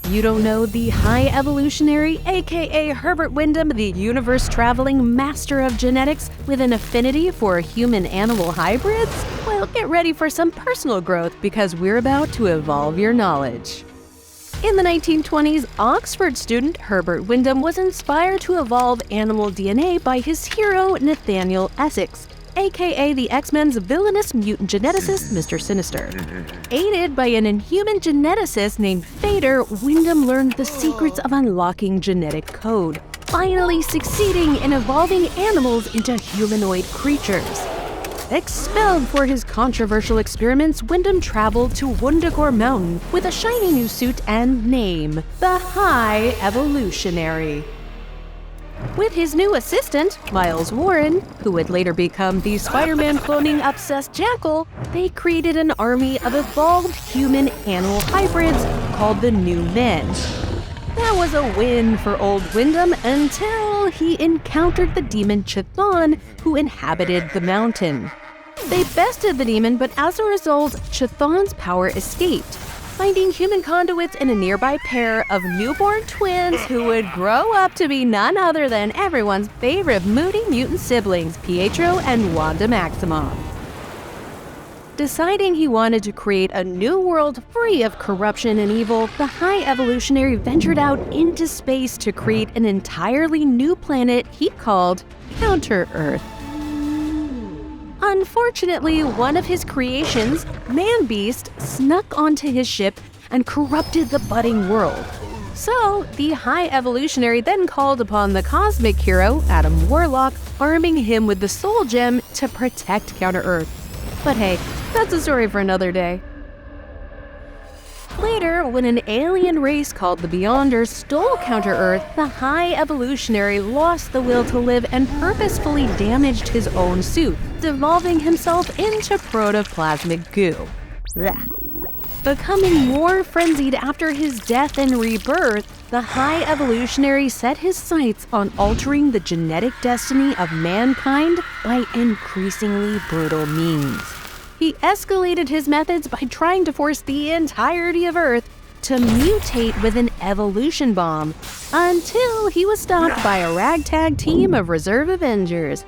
You don't know the High Evolutionary, aka Herbert Wyndham, the universe-traveling master of genetics with an affinity for human-animal hybrids? Well, get ready for some personal growth because we're about to evolve your knowledge. In the 1920s, Oxford student Herbert Wyndham was inspired to evolve animal DNA by his hero Nathaniel Essex, aka the X-Men's villainous mutant geneticist Mr. Sinister. Aided by an inhuman geneticist named Fader, Wyndham learned the secrets of unlocking genetic code, finally succeeding in evolving animals into humanoid creatures. Expelled for his controversial experiments, Wyndham traveled to Wundagore Mountain with a shiny new suit and name, the High Evolutionary. With his new assistant, Miles Warren, who would later become the Spider-Man cloning-obsessed Jackal, they created an army of evolved human-animal hybrids called the New Men. That was a win for old Wyndham until he encountered the demon Chthon, who inhabited the mountain. They bested the demon, but as a result, Chthon's power escaped, finding human conduits in a nearby pair of newborn twins who would grow up to be none other than everyone's favorite moody mutant siblings, Pietro and Wanda Maximoff. Deciding he wanted to create a new world free of corruption and evil, the High Evolutionary ventured out into space to create an entirely new planet he called Counter-Earth. Unfortunately, one of his creations, Man-Beast, snuck onto his ship and corrupted the budding world. So, the High Evolutionary then called upon the cosmic hero, Adam Warlock, arming him with the Soul Gem to protect Counter-Earth. But hey, that's a story for another day. Later, when an alien race called the Beyonders stole Counter-Earth, the High Evolutionary lost the will to live and purposefully damaged his own suit, devolving himself into protoplasmic goo. Blech. Becoming more frenzied after his death and rebirth, the High Evolutionary set his sights on altering the genetic destiny of mankind by increasingly brutal means. He escalated his methods by trying to force the entirety of Earth to mutate with an evolution bomb, until he was stopped by a ragtag team of reserve Avengers.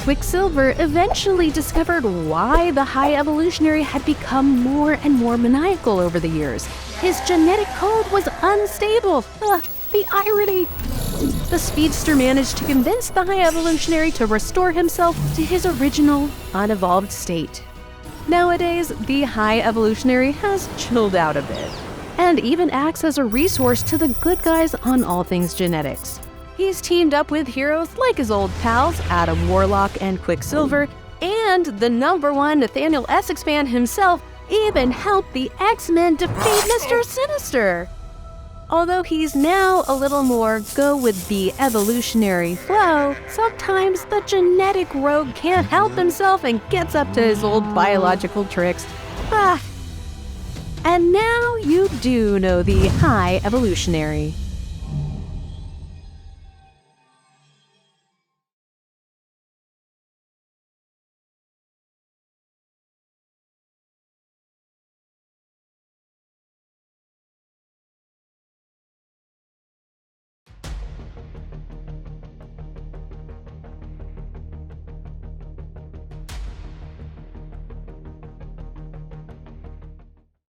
Quicksilver eventually discovered why the High Evolutionary had become more and more maniacal over the years. His genetic code was unstable. The irony! The speedster managed to convince the High Evolutionary to restore himself to his original, unevolved state. Nowadays, the High Evolutionary has chilled out a bit, and even acts as a resource to the good guys on all things genetics. He's teamed up with heroes like his old pals, Adam Warlock and Quicksilver, and the #1 Nathaniel Essex fan himself even helped the X-Men defeat Mr. Sinister. Although he's now a little more go with the evolutionary flow, sometimes the genetic rogue can't help himself and gets up to his old biological tricks. And now you do know the High Evolutionary.